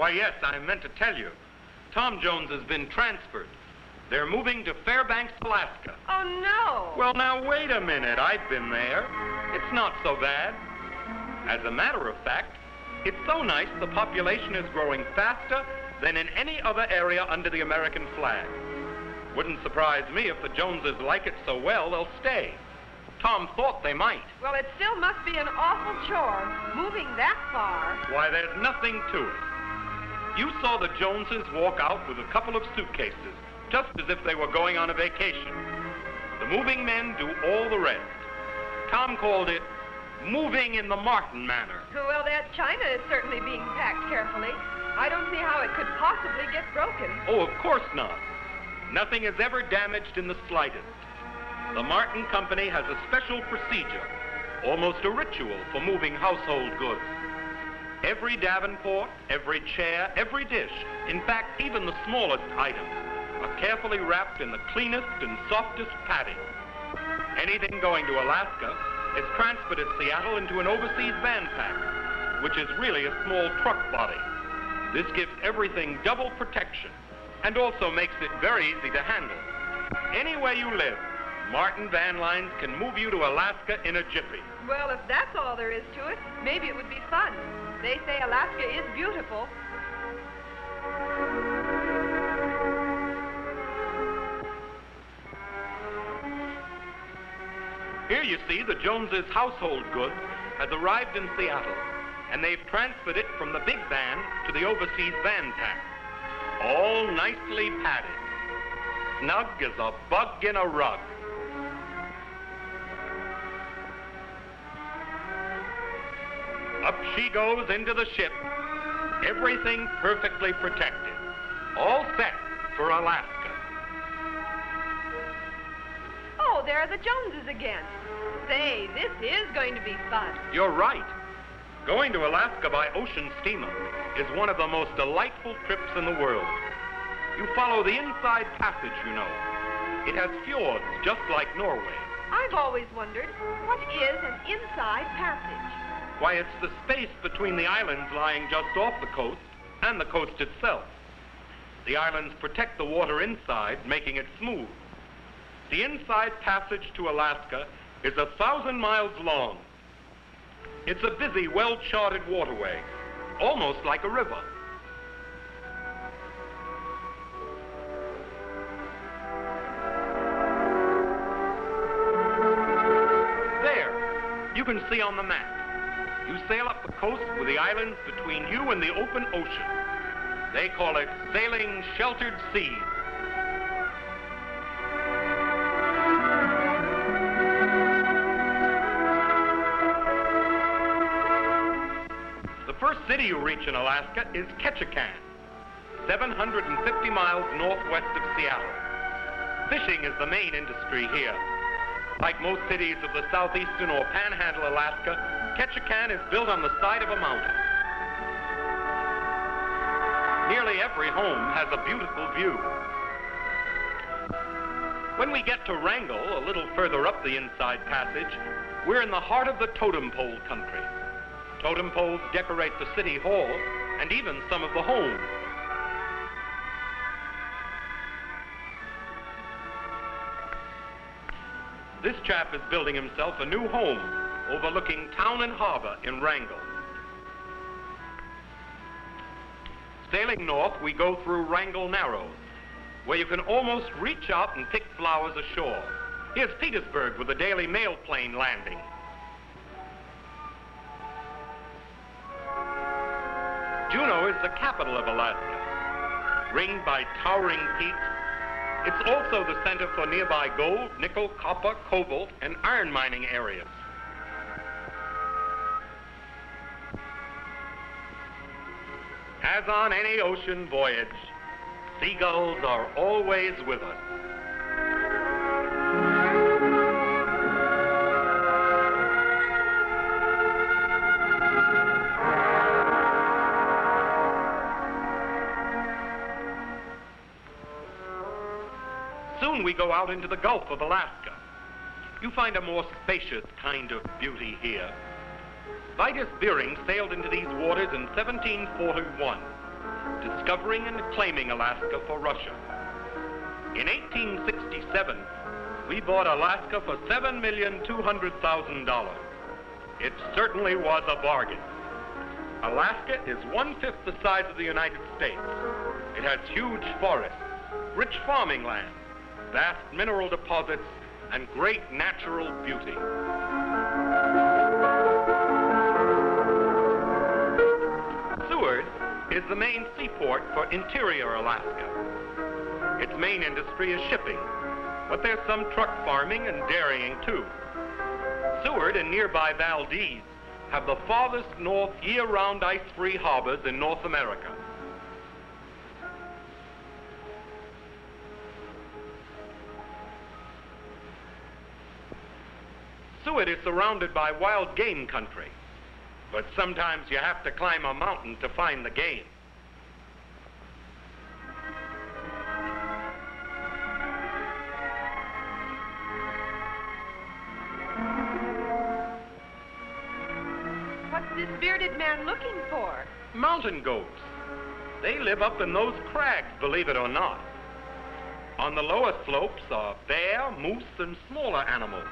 Why, yes, I meant to tell you. Tom Jones has been transferred. They're moving to Fairbanks, Alaska. Oh, no. Well, now, wait a minute. I've been there. It's not so bad. As a matter of fact, it's so nice the population is growing faster than in any other area under the American flag. Wouldn't surprise me if the Joneses like it so well they'll stay. Tom thought they might. Well, it still must be an awful chore, moving that far. Why, there's nothing to it. You saw the Joneses walk out with a couple of suitcases, just as if they were going on a vacation. The moving men do all the rest. Tom called it moving in the Martin manner. Well, that china is certainly being packed carefully. I don't see how it could possibly get broken. Oh, of course not. Nothing is ever damaged in the slightest. The Martin Company has a special procedure, almost a ritual for moving household goods. Every davenport, every chair, every dish, in fact, even the smallest items, are carefully wrapped in the cleanest and softest padding. Anything going to Alaska is transferred at Seattle into an overseas van pack, which is really a small truck body. This gives everything double protection and also makes it very easy to handle. Anywhere you live, Martin Van Lines can move you to Alaska in a jiffy. Well, if that's all there is to it, maybe it would be fun. They say Alaska is beautiful. Here you see the Joneses' household goods has arrived in Seattle, and they've transferred it from the big van to the overseas van pack. All nicely padded. Snug as a bug in a rug. Up she goes into the ship, everything perfectly protected. All set for Alaska. Oh, there are the Joneses again. Say, this is going to be fun. You're right. Going to Alaska by ocean steamer is one of the most delightful trips in the world. You follow the inside passage, you know. It has fjords just like Norway. I've always wondered, what is an inside passage? Why, it's the space between the islands lying just off the coast and the coast itself. The islands protect the water inside, making it smooth. The inside passage to Alaska is 1,000 miles long. It's a busy, well-charted waterway, almost like a river. There, you can see on the map. You sail up the coast with the islands between you and the open ocean. They call it sailing sheltered seas. The first city you reach in Alaska is Ketchikan, 750 miles northwest of Seattle. Fishing is the main industry here. Like most cities of the southeastern or panhandle Alaska, Ketchikan is built on the side of a mountain. Nearly every home has a beautiful view. When we get to Wrangell, a little further up the inside passage, we're in the heart of the totem pole country. Totem poles decorate the city hall and even some of the homes. This chap is building himself a new home overlooking town and harbor in Wrangell. Sailing north, we go through Wrangell Narrows, where you can almost reach out and pick flowers ashore. Here's Petersburg with the Daily Mail plane landing. Juneau is the capital of Alaska, ringed by towering peaks. It's also the center for nearby gold, nickel, copper, cobalt, and iron mining areas. As on any ocean voyage, seagulls are always with us. Soon we go out into the Gulf of Alaska. You find a more spacious kind of beauty here. Vitus Bering sailed into these waters in 1741. discovering and claiming Alaska for Russia. In 1867, we bought Alaska for $7,200,000. It certainly was a bargain. Alaska is 1/5 the size of the United States. It has huge forests, rich farming land, vast mineral deposits, and great natural beauty. Seward is the main seaport for interior Alaska. Its main industry is shipping, but there's some truck farming and dairying too. Seward and nearby Valdez have the farthest north year-round ice-free harbors in North America. Seward is surrounded by wild game country, but sometimes you have to climb a mountain to find the game. What's this bearded man looking for? Mountain goats. They live up in those crags, believe it or not. On the lower slopes are bear, moose, and smaller animals.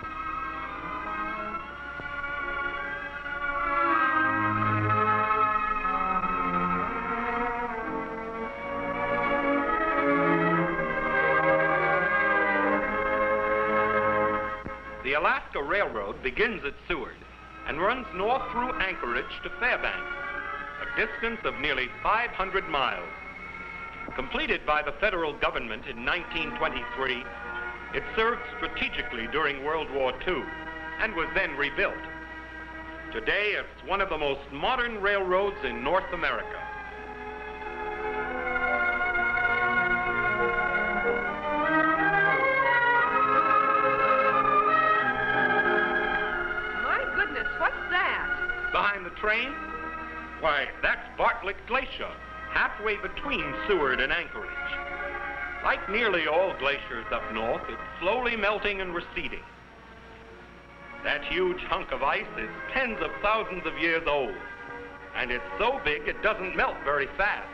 The Alaska Railroad begins at Seward and runs north through Anchorage to Fairbanks, a distance of nearly 500 miles. Completed by the federal government in 1923, it served strategically during World War II and was then rebuilt. Today, it's one of the most modern railroads in North America. Behind the train? Why, that's Bartlett Glacier, halfway between Seward and Anchorage. Like nearly all glaciers up north, it's slowly melting and receding. That huge hunk of ice is tens of thousands of years old, and it's so big it doesn't melt very fast.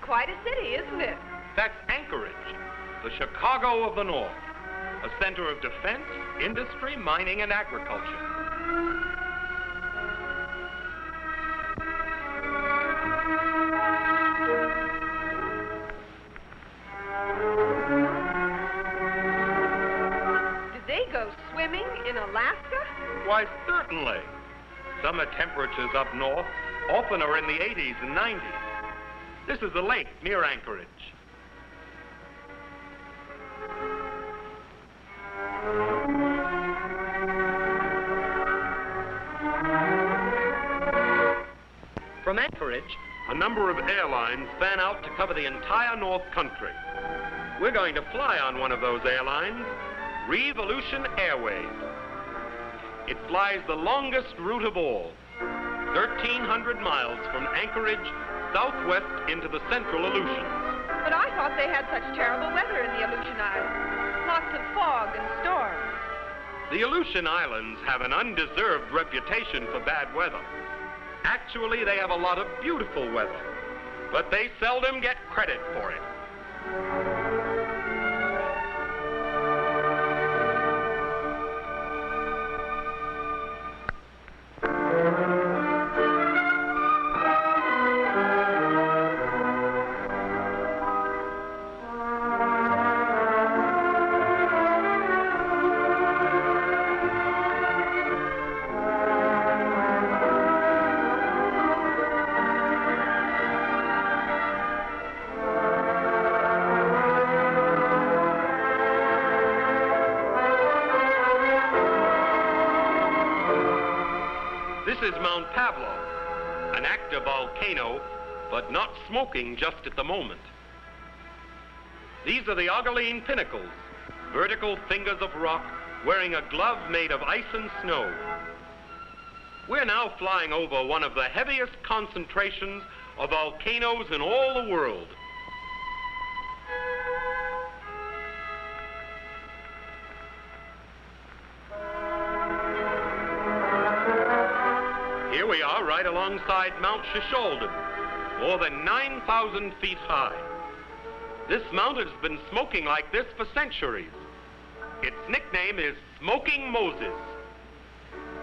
Quite a city, isn't it? That's Anchorage, the Chicago of the North, a center of defense, industry, mining, and agriculture. Did they go swimming in Alaska? Why, certainly. Summer temperatures up north often are in the 80s and 90s. This is a lake near Anchorage. From Anchorage, a number of airlines fan out to cover the entire North Country. We're going to fly on one of those airlines, Revolution Airways. It flies the longest route of all, 1,300 miles from Anchorage southwest into the central Aleutians. But I thought they had such terrible weather in the Aleutian Islands. Lots of fog and storms. The Aleutian Islands have an undeserved reputation for bad weather. Actually, they have a lot of beautiful weather, but they seldom get credit for it. This is Mount Pavlov, an active volcano, but not smoking just at the moment. These are the Ogallene Pinnacles, vertical fingers of rock wearing a glove made of ice and snow. We're now flying over one of the heaviest concentrations of volcanoes in all the world. Here we are right alongside Mount Shishaldin, more than 9,000 feet high. This mountain has been smoking like this for centuries. Its nickname is Smoking Moses.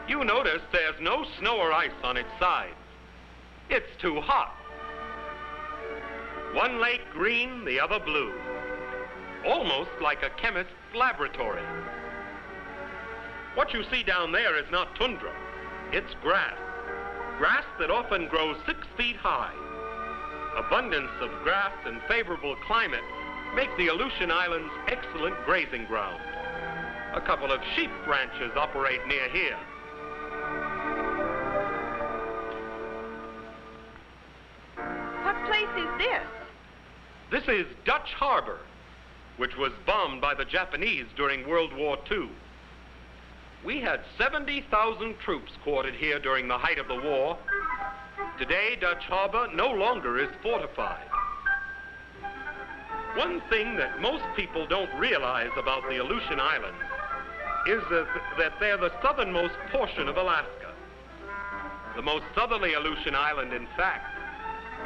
You notice there's no snow or ice on its sides. It's too hot. One lake green, the other blue. Almost like a chemist's laboratory. What you see down there is not tundra. It's grass. Grass that often grows 6 feet high. Abundance of grass and favorable climate make the Aleutian Islands excellent grazing ground. A couple of sheep ranches operate near here. What place is this? This is Dutch Harbor, which was bombed by the Japanese during World War II. We had 70,000 troops quartered here during the height of the war. Today, Dutch Harbor no longer is fortified. One thing that most people don't realize about the Aleutian Islands is that they're the southernmost portion of Alaska. The most southerly Aleutian Island, in fact,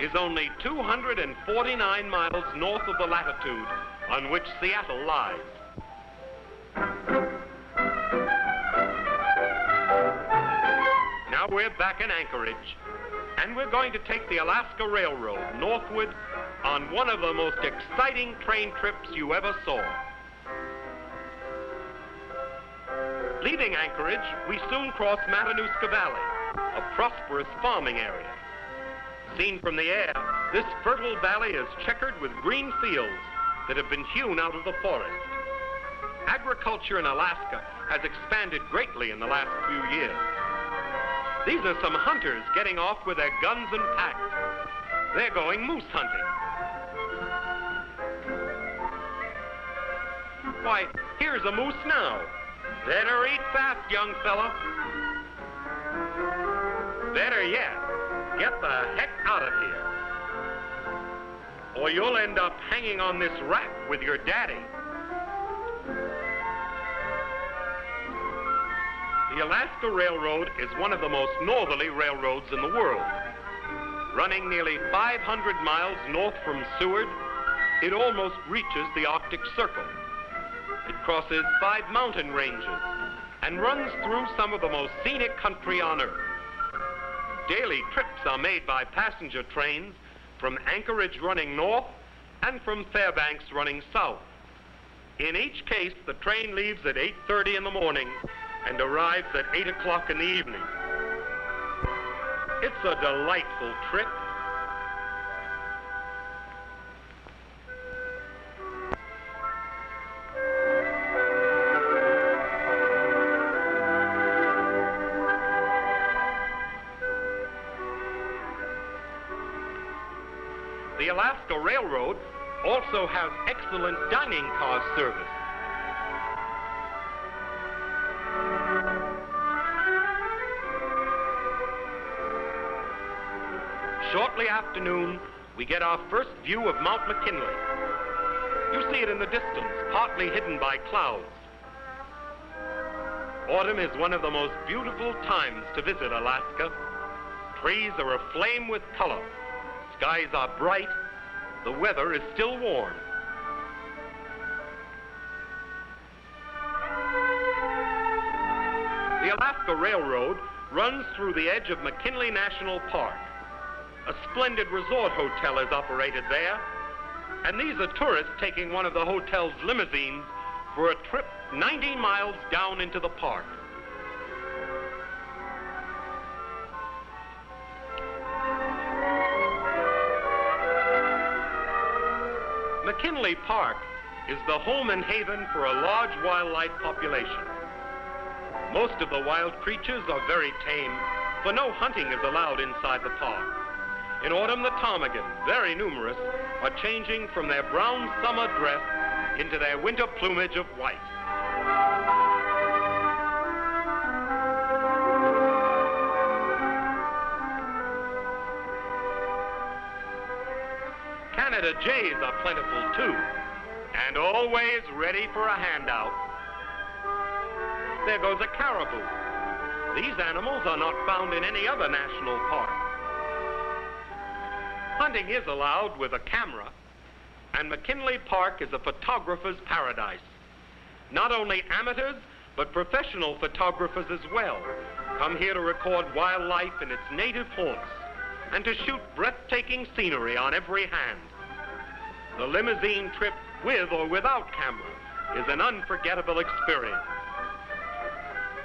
is only 249 miles north of the latitude on which Seattle lies. Now we're back in Anchorage, and we're going to take the Alaska Railroad northward on one of the most exciting train trips you ever saw. Leaving Anchorage, we soon cross Matanuska Valley, a prosperous farming area. Seen from the air, this fertile valley is checkered with green fields that have been hewn out of the forest. Agriculture in Alaska has expanded greatly in the last few years. These are some hunters getting off with their guns and packs. They're going moose hunting. Why, here's a moose now. Better eat fast, young fella. Better yet, get the heck out of here, or you'll end up hanging on this rack with your daddy. The Alaska Railroad is one of the most northerly railroads in the world. Running nearly 500 miles north from Seward, it almost reaches the Arctic Circle. It crosses 5 mountain ranges and runs through some of the most scenic country on Earth. Daily trips are made by passenger trains from Anchorage running north and from Fairbanks running south. In each case, the train leaves at 8:30 in the morning and arrives at 8 o'clock in the evening. It's a delightful trip. The Alaska Railroad also has excellent dining car service. Shortly after noon, we get our first view of Mount McKinley. You see it in the distance, partly hidden by clouds. Autumn is one of the most beautiful times to visit Alaska. Trees are aflame with color. Skies are bright. The weather is still warm. The Alaska Railroad runs through the edge of McKinley National Park. A splendid resort hotel is operated there, and these are tourists taking one of the hotel's limousines for a trip 90 miles down into the park. McKinley Park is the home and haven for a large wildlife population. Most of the wild creatures are very tame, for no hunting is allowed inside the park. In autumn, the ptarmigan, very numerous, are changing from their brown summer dress into their winter plumage of white. Canada jays are plentiful too, and always ready for a handout. There goes a caribou. These animals are not found in any other national park. Hunting is allowed with a camera, and McKinley Park is a photographer's paradise. Not only amateurs, but professional photographers as well come here to record wildlife in its native haunts and to shoot breathtaking scenery on every hand. The limousine trip with or without camera is an unforgettable experience.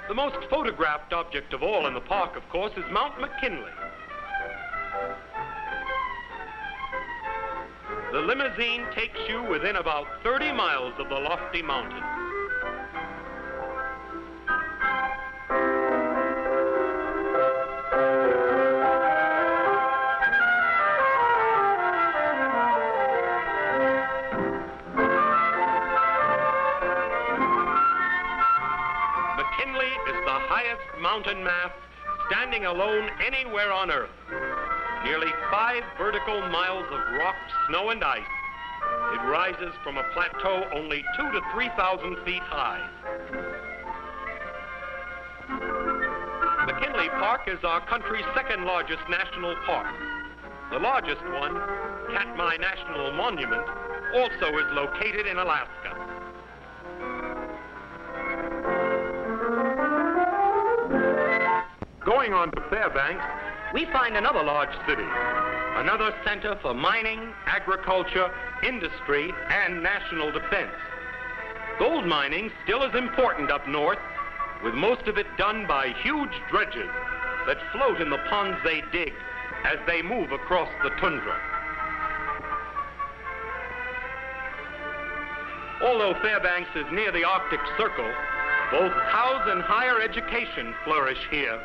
The most photographed object of all in the park, of course, is Mount McKinley. The limousine takes you within about 30 miles of the lofty mountain. McKinley is the highest mountain mass standing alone anywhere on Earth. Nearly 5 vertical miles of rock, snow, and ice. It rises from a plateau only 2,000 to 3,000 feet high. McKinley Park is our country's second largest national park. The largest one, Katmai National Monument, also is located in Alaska. Going on to Fairbanks, we find another large city, another center for mining, agriculture, industry, and national defense. Gold mining still is important up north, with most of it done by huge dredges that float in the ponds they dig as they move across the tundra. Although Fairbanks is near the Arctic Circle, both cows and higher education flourish here.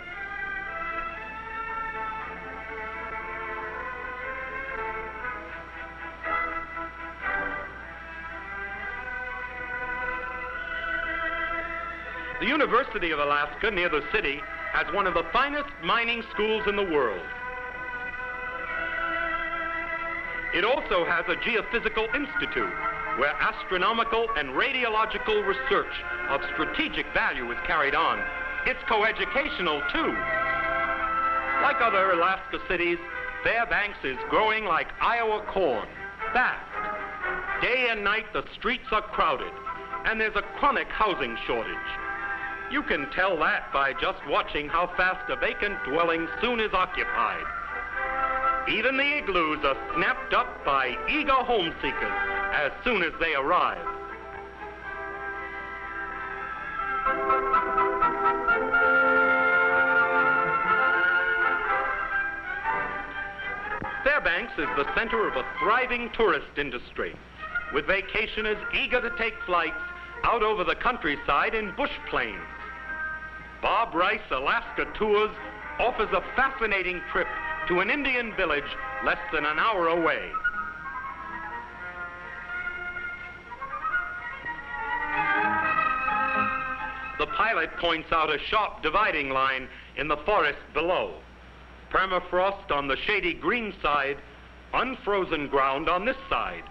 The University of Alaska, near the city, has one of the finest mining schools in the world. It also has a geophysical institute where astronomical and radiological research of strategic value is carried on. It's coeducational, too. Like other Alaska cities, Fairbanks is growing like Iowa corn, fast. Day and night, the streets are crowded, and there's a chronic housing shortage. You can tell that by just watching how fast a vacant dwelling soon is occupied. Even the igloos are snapped up by eager home seekers as soon as they arrive. Fairbanks is the center of a thriving tourist industry, with vacationers eager to take flights out over the countryside in bush planes. Bob Rice Alaska Tours offers a fascinating trip to an Indian village less than an hour away. The pilot points out a sharp dividing line in the forest below. Permafrost on the shady green side, unfrozen ground on this side.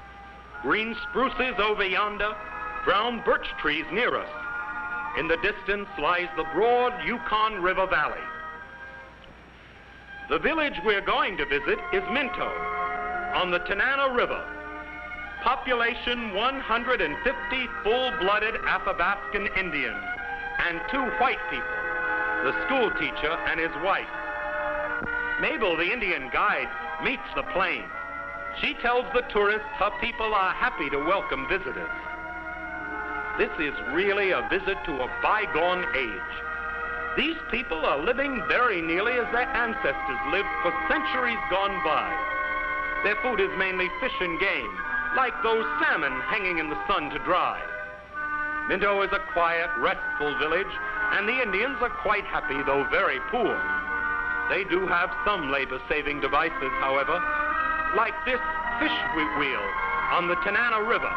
Green spruces over yonder, brown birch trees near us. In the distance lies the broad Yukon River Valley. The village we're going to visit is Minto, on the Tanana River. Population 150 full-blooded Athabascan Indians and 2 white people, the school teacher and his wife. Mabel, the Indian guide, meets the plane. She tells the tourists her people are happy to welcome visitors. This is really a visit to a bygone age. These people are living very nearly as their ancestors lived for centuries gone by. Their food is mainly fish and game, like those salmon hanging in the sun to dry. Minto is a quiet, restful village, and the Indians are quite happy, though very poor. They do have some labor-saving devices, however, like this fish wheel on the Tanana River.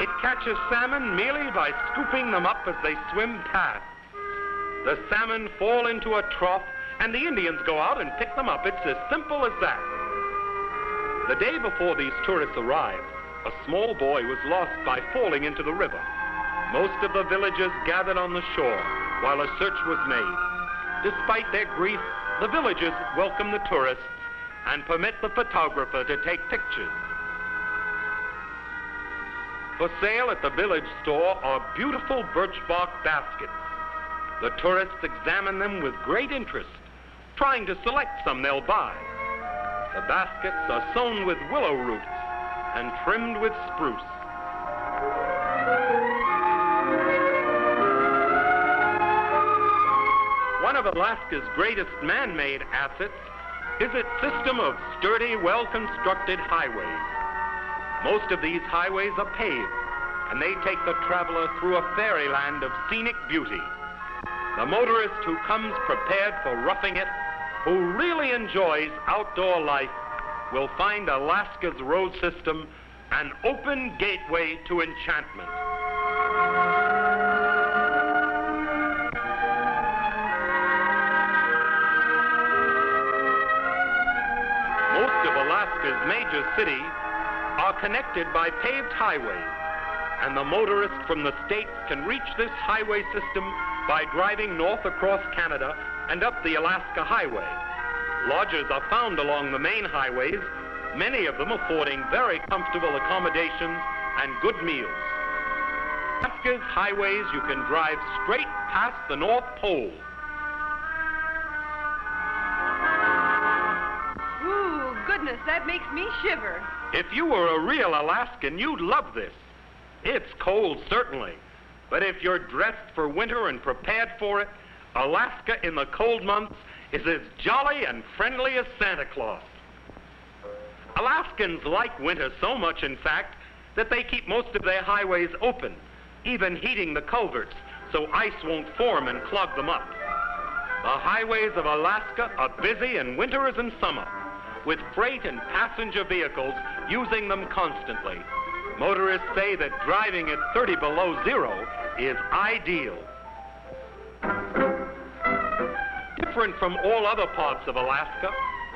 It catches salmon merely by scooping them up as they swim past. The salmon fall into a trough, and the Indians go out and pick them up. It's as simple as that. The day before these tourists arrived, a small boy was lost by falling into the river. Most of the villagers gathered on the shore while a search was made. Despite their grief, the villagers welcome the tourists and permit the photographer to take pictures. For sale at the village store are beautiful birch bark baskets. The tourists examine them with great interest, trying to select some they'll buy. The baskets are sewn with willow roots and trimmed with spruce. One of Alaska's greatest man-made assets is its system of sturdy, well-constructed highways. Most of these highways are paved, and they take the traveler through a fairyland of scenic beauty. The motorist who comes prepared for roughing it, who really enjoys outdoor life, will find Alaska's road system an open gateway to enchantment. Most of Alaska's major cities are connected by paved highways, and the motorist from the States can reach this highway system by driving north across Canada and up the Alaska Highway. Lodges are found along the main highways, many of them affording very comfortable accommodations and good meals. Alaska's highways, you can drive straight past the North Pole. Ooh, goodness, that makes me shiver. If you were a real Alaskan, you'd love this. It's cold, certainly, but if you're dressed for winter and prepared for it, Alaska in the cold months is as jolly and friendly as Santa Claus. Alaskans like winter so much, in fact, that they keep most of their highways open, even heating the culverts so ice won't form and clog them up. The highways of Alaska are busy in winter as in summer, with freight and passenger vehicles using them constantly. Motorists say that driving at 30 below zero is ideal. Different from all other parts of Alaska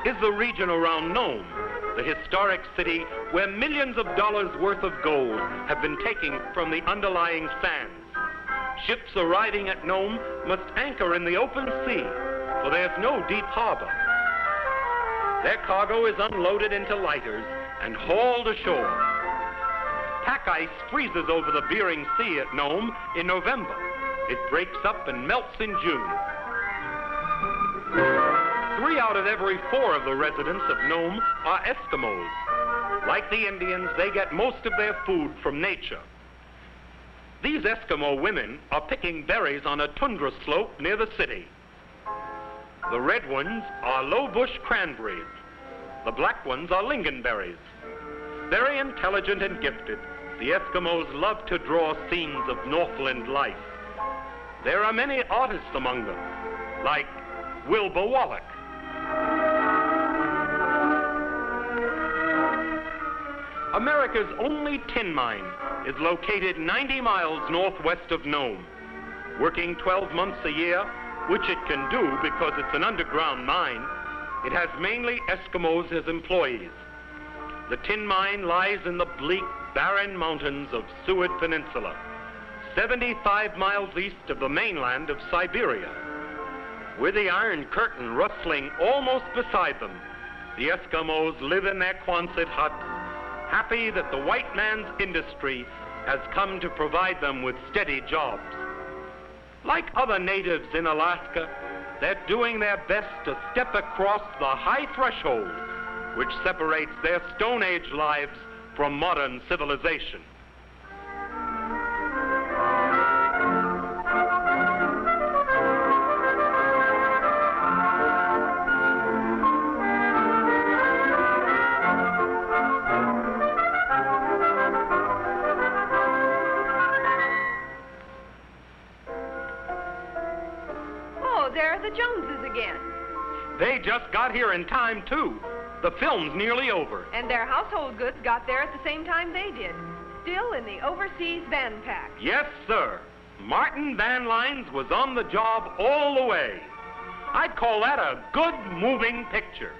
is the region around Nome, the historic city where millions of dollars worth of gold have been taken from the underlying sands. Ships arriving at Nome must anchor in the open sea, for there's no deep harbor. Their cargo is unloaded into lighters and hauled ashore. Pack ice freezes over the Bering Sea at Nome in November. It breaks up and melts in June. 3 out of every 4 of the residents of Nome are Eskimos. Like the Indians, they get most of their food from nature. These Eskimo women are picking berries on a tundra slope near the city. The red ones are low bush cranberries. The black ones are lingonberries. Very intelligent and gifted, the Eskimos love to draw scenes of Northland life. There are many artists among them, like Wilbur Wallach. America's only tin mine is located 90 miles northwest of Nome. Working 12 months a year, which it can do because it's an underground mine, it has mainly Eskimos as employees. The tin mine lies in the bleak, barren mountains of Seward Peninsula, 75 miles east of the mainland of Siberia. With the Iron Curtain rustling almost beside them, the Eskimos live in their Quonset huts, happy that the white man's industry has come to provide them with steady jobs. Like other natives in Alaska, they're doing their best to step across the high threshold which separates their Stone Age lives from modern civilization. Oh, there are the Joneses again. They just got here in time, too. The film's nearly over. And their household goods got there at the same time they did. Still in the overseas van pack. Yes, sir. Martin Van Lines was on the job all the way. I'd call that a good moving picture.